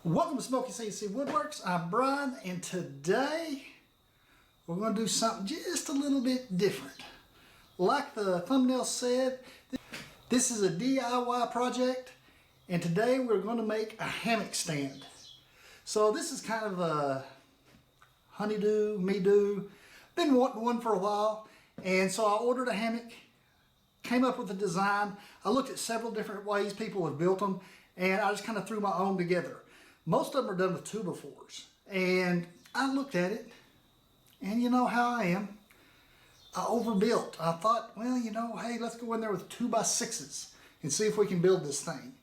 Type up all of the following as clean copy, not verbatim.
Welcome to Smokey CNC Woodworks. I'm Brian, and today we're going to do something just a little bit different. Like the thumbnail said, this is a DIY project, and today we're going to make a hammock stand. So this is kind of a honeydew, me-do. Been wanting one for a while, and so I ordered a hammock, came up with a design. I looked at several different ways people have built them, and I just kind of threw my own together. Most of them are done with 2x4s, and I looked at it, and you know how I am. I overbuilt. I thought, well, you know, hey, let's go in there with 2x6s and see if we can build this thing.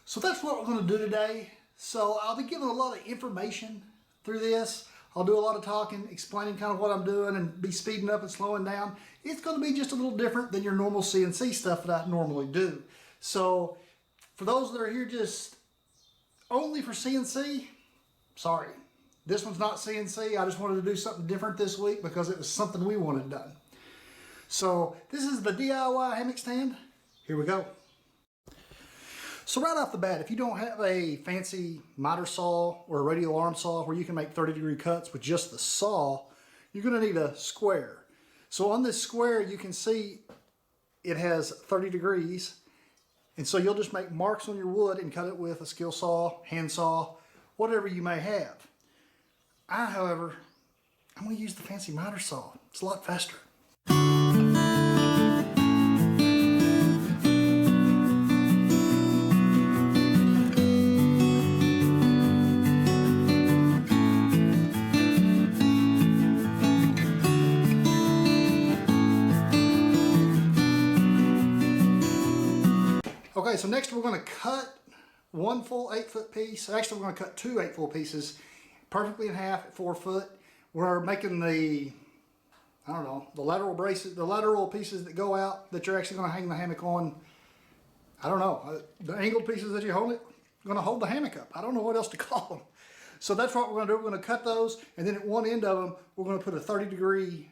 So that's what we're going to do today. So I'll be giving a lot of information through this. I'll do a lot of talking, explaining kind of what I'm doing, and be speeding up and slowing down. It's going to be just a little different than your normal CNC stuff that I normally do. So for those that are here just only for CNC, sorry. This one's not CNC. I just wanted to do something different this week because it was something we wanted done. So this is the DIY hammock stand. Here we go. So right off the bat, if you don't have a fancy miter saw or a radial arm saw where you can make 30-degree cuts with just the saw, you're going to need a square. So on this square, you can see it has 30 degrees. And so you'll just make marks on your wood and cut it with a skill saw, hand saw, whatever you may have. However, I'm going to use the fancy miter saw. It's a lot faster. Okay, so next we're going to cut one full 8-foot piece. Actually, we're going to cut two 8-foot pieces perfectly in half at 4 foot. We're making the, I don't know, the lateral braces, the lateral pieces that go out that you're actually going to hang the hammock on. I don't know, the angled pieces that you hold it, going to hold the hammock up. I don't know what else to call them. So that's what we're going to do. We're going to cut those, and then at one end of them, we're going to put a 30-degree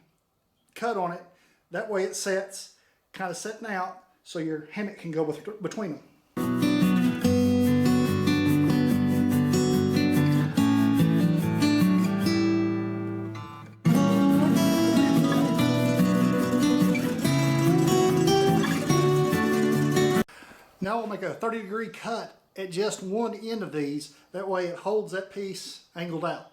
cut on it. That way it sets, kind of setting out, so your hammock can go between them. Now we'll make a 30-degree cut at just one end of these. That way it holds that piece angled out.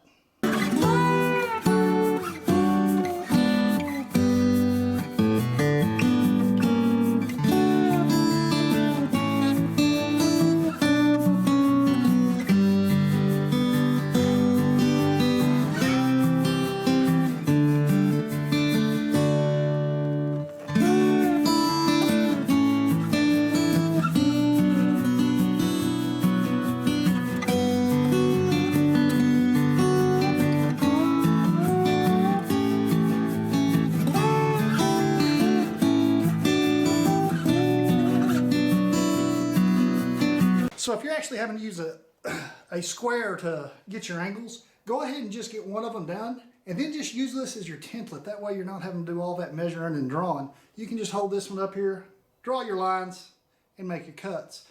So if you're actually having to use a square to get your angles, go ahead and just get one of them done, and then just use this as your template. That way you're not having to do all that measuring and drawing. You can just hold this one up here, draw your lines, and make your cuts.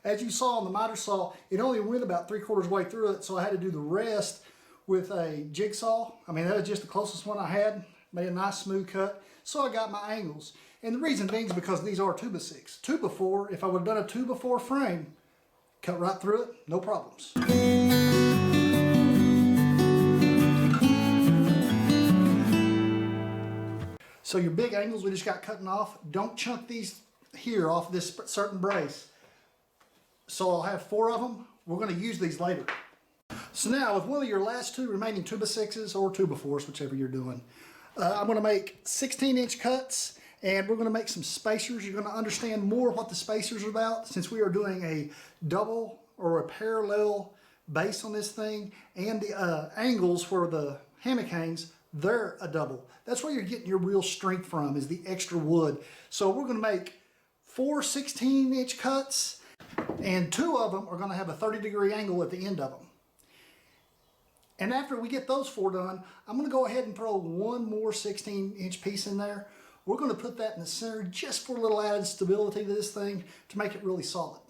As you saw on the miter saw, it only went about 3/4 way through it, so I had to do the rest with a jigsaw. I mean, that was just the closest one I had. Made a nice smooth cut, so I got my angles. And the reason being is because these are 2x6. 2x4, if I would have done a 2x4 frame, cut right through it, no problems. So your big angles we just got cutting off, don't chunk these here off this certain brace. So I'll have 4 of them. We're going to use these later. So now with one of your last two remaining 2x6s or 2x4s, whichever you're doing, I'm going to make 16-inch cuts. And we're going to make some spacers. You're going to understand more what the spacers are about since we are doing a double or a parallel base on this thing. And the angles where the hammock hangs, they're a double. That's where you're getting your real strength from, is the extra wood. So we're going to make 4 16-inch cuts, and 2 of them are going to have a 30-degree angle at the end of them. And after we get those 4 done, I'm going to go ahead and throw one more 16-inch piece in there. We're going to put that in the center just for a little added stability to this thing to make it really solid.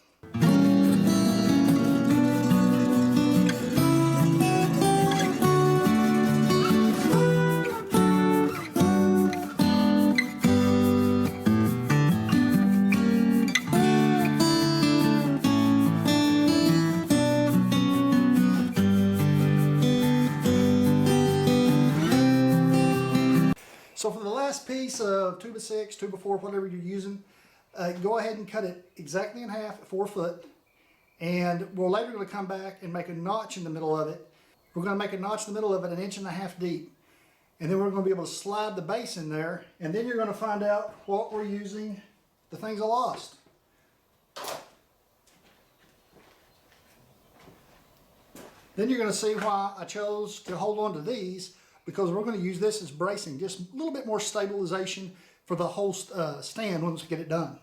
piece of 2x6, 2x4, whatever you're using, go ahead and cut it exactly in half at 4 foot. And we're later going to come back and make a notch in the middle of it. We're going to make a notch in the middle of it 1.5 inches deep. And then we're going to be able to slide the base in there. And then you're going to find out what we're using, the things I lost. Then you're going to see why I chose to hold on to these, because we're going to use this as bracing, just a little bit more stabilization for the whole stand once we get it done.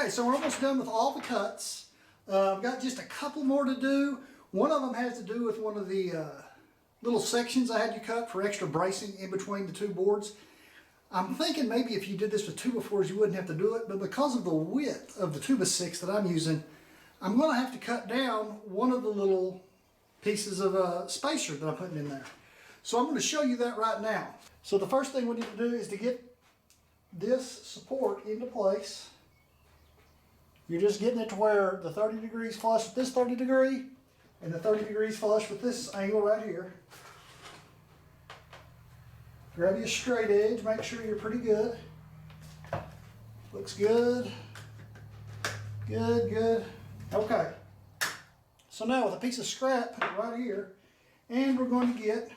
So we're almost done with all the cuts. I've got just a couple more to do. One of them has to do with one of the little sections I had you cut for extra bracing in between the two boards. I'm thinking maybe if you did this with 2x4s you wouldn't have to do it, but because of the width of the 2x6 that I'm using, I'm going to have to cut down one of the little pieces of spacer that I'm putting in there. So I'm going to show you that right now. So the first thing we need to do is to get this support into place. You're just getting it to where the 30 degrees flush with this 30 degree and the 30 degrees flush with this angle right here. Grab you a straight edge, make sure you're pretty good. Looks good. Good, good. Okay. So now with a piece of scrap right here, and we're going to get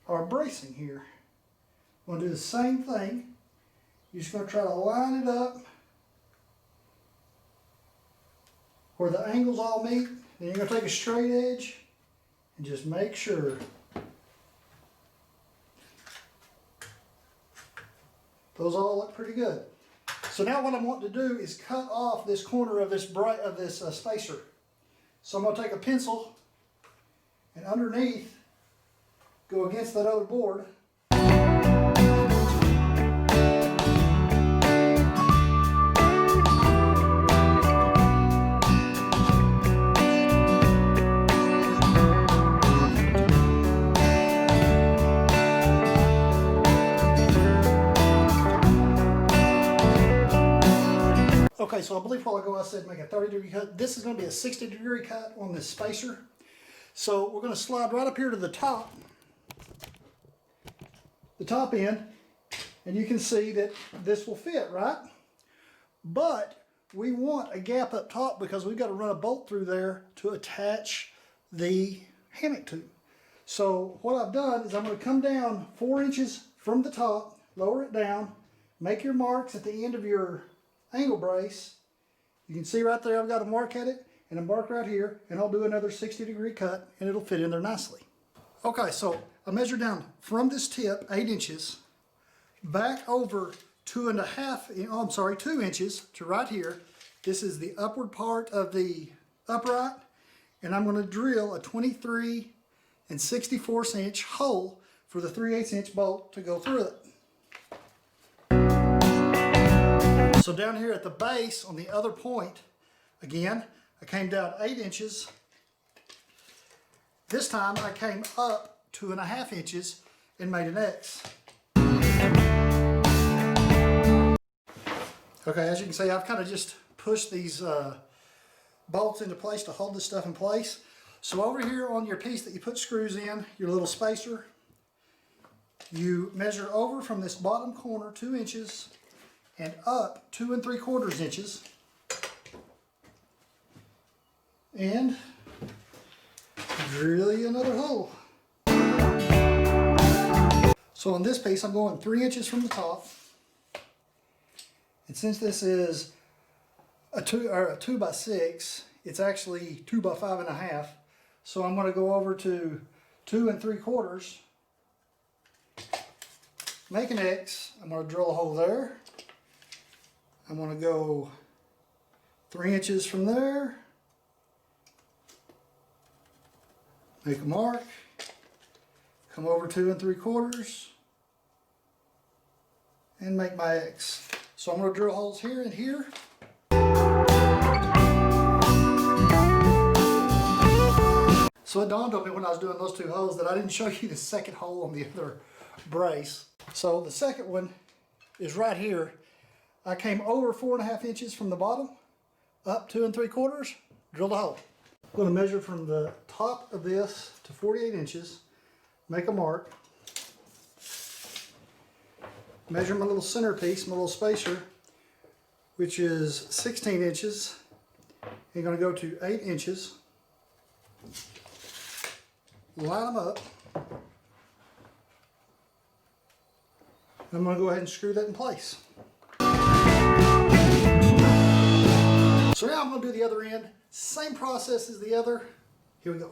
our bracing here. We're going to do the same thing. You're just going to try to line it up where the angles all meet. Then you're going to take a straight edge and just make sure. Those all look pretty good. So now what I'm wanting to do is cut off this corner of this spacer. So I'm going to take a pencil and underneath go against that other board. Okay, so I believe a while ago I said make a 30-degree cut. This is going to be a 60-degree cut on this spacer. So we're going to slide right up here to the top end, and you can see that this will fit, right? But we want a gap up top because we've got to run a bolt through there to attach the hammock to. So what I've done is I'm going to come down 4 inches from the top, lower it down, make your marks at the end of your angle brace. You can see right there I've got a mark at it and a mark right here, and I'll do another 60-degree cut and it'll fit in there nicely. Okay, so I measured down from this tip 8 inches back over 2 inches to right here. This is the upward part of the upright, and I'm going to drill a 23 6/4 inch hole for the 3/8 inch bolt to go through it. So down here at the base on the other point, again, I came down 8 inches. This time I came up 2.5 inches and made an X. Okay, as you can see, I've kind of just pushed these bolts into place to hold this stuff in place. So over here on your piece that you put screws in, your little spacer, you measure over from this bottom corner 2 inches and up 2 3/4 inches, and drill you another hole. So on this piece I'm going 3 inches from the top, and since this is a 2 by 6, it's actually 2 by 5.5. So I'm going to go over to 2 3/4. Make an X. I'm going to drill a hole there. I'm going to go 3 inches from there. Make a mark. Come over 2 3/4. And make my X. So I'm going to drill holes here and here. So it dawned on me when I was doing those 2 holes that I didn't show you the second hole on the other brace. So the second one is right here. I came over 4.5 inches from the bottom, up 2 3/4, drilled a hole. I'm going to measure from the top of this to 48 inches, make a mark, measure my little centerpiece, my little spacer, which is 16 inches. I'm going to go to 8 inches. Line them up. I'm going to go ahead and screw that in place. So now I'm going to do the other end. Same process as the other. Here we go.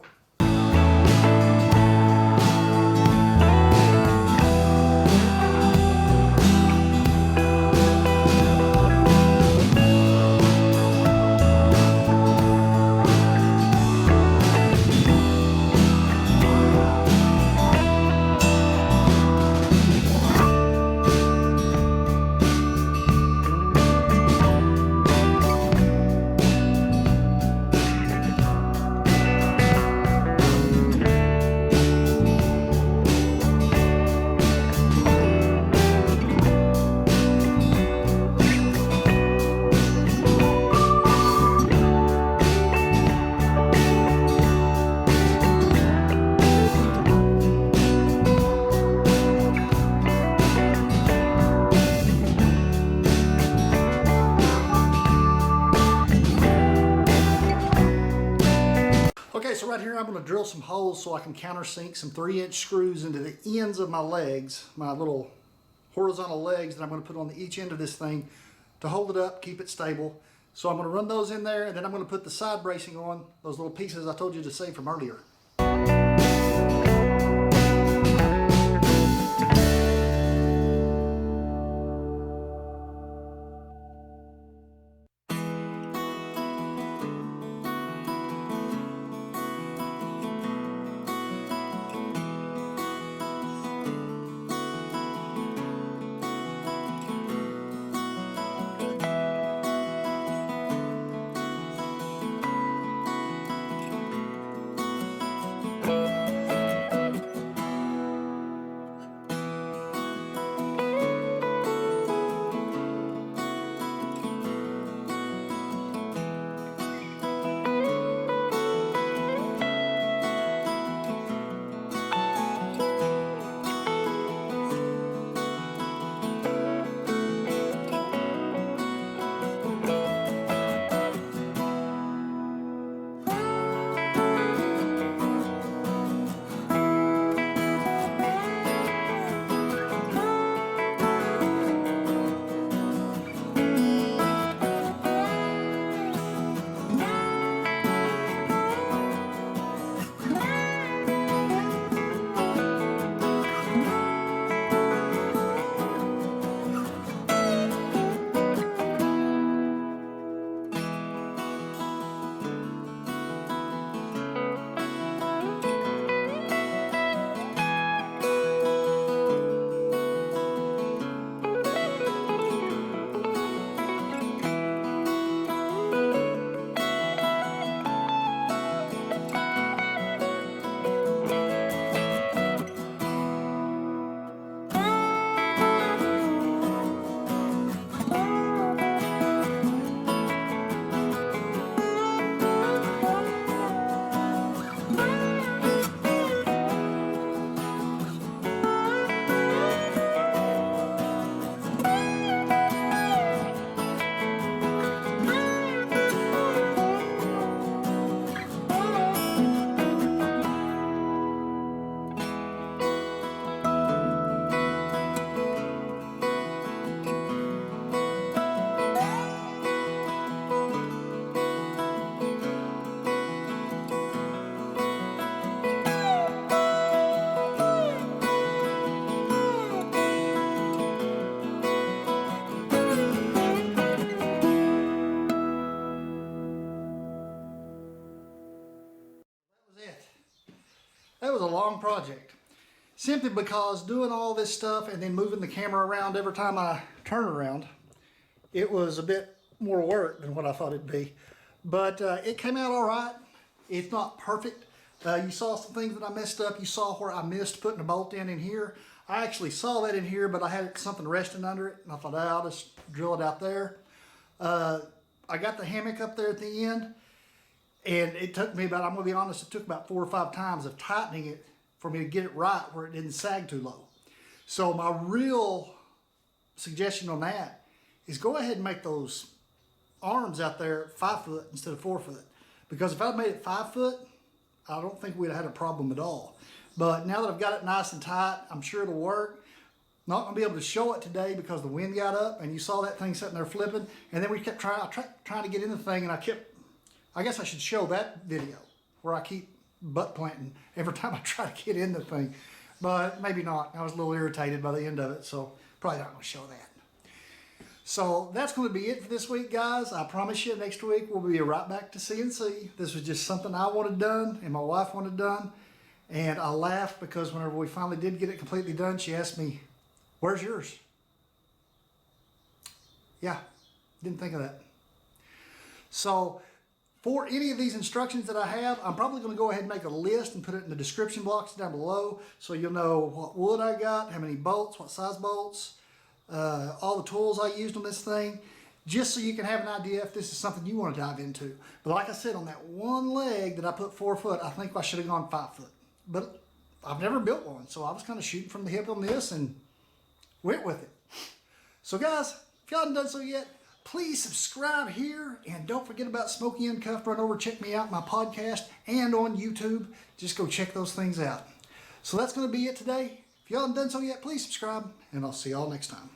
Okay, so right here I'm going to drill some holes so I can countersink some 3-inch screws into the ends of my legs, my little horizontal legs that I'm going to put on each end of this thing to hold it up, keep it stable. So I'm going to run those in there, and then I'm going to put the side bracing on, those little pieces I told you to save from earlier. was a long project. Simply because doing all this stuff and then moving the camera around every time I turn around, it was a bit more work than what I thought it'd be. But it came out all right. It's not perfect. You saw some things that I messed up. You saw where I missed putting a bolt in here. I actually saw that in here, but I had something resting under it, and I thought, I'll just drill it out there. I got the hammock up there at the end, and it took me about, I'm going to be honest, it took about 4 or 5 times of tightening it for me to get it right where it didn't sag too low. So my real suggestion on that is go ahead and make those arms out there 5 foot instead of 4 foot. Because if I'd made it 5 foot, I don't think we'd have had a problem at all. But now that I've got it nice and tight, I'm sure it'll work. Not going to be able to show it today because the wind got up and you saw that thing sitting there flipping. And then we kept trying to get in the thing, and I guess I should show that video where I keep butt planting every time I try to get in the thing. But maybe not. I was a little irritated by the end of it, so probably not going to show that. So that's going to be it for this week, guys. I promise you next week we'll be right back to CNC. This was just something I wanted done and my wife wanted done. And I laughed because whenever we finally did get it completely done, she asked me, "Where's yours?" Yeah, didn't think of that. So for any of these instructions that I have, I'm probably going to go ahead and make a list and put it in the description box down below so you'll know what wood I got, how many bolts, what size bolts, all the tools I used on this thing, just so you can have an idea if this is something you want to dive into. But like I said, on that one leg that I put 4 foot, I think I should have gone 5 foot. But I've never built one, so I was kind of shooting from the hip on this and went with it. So guys, if y'all haven't done so yet, please subscribe here, and don't forget about Smokey Uncuffed. Run over, check me out, my podcast, and on YouTube. Just go check those things out. So that's going to be it today. If y'all haven't done so yet, please subscribe, and I'll see y'all next time.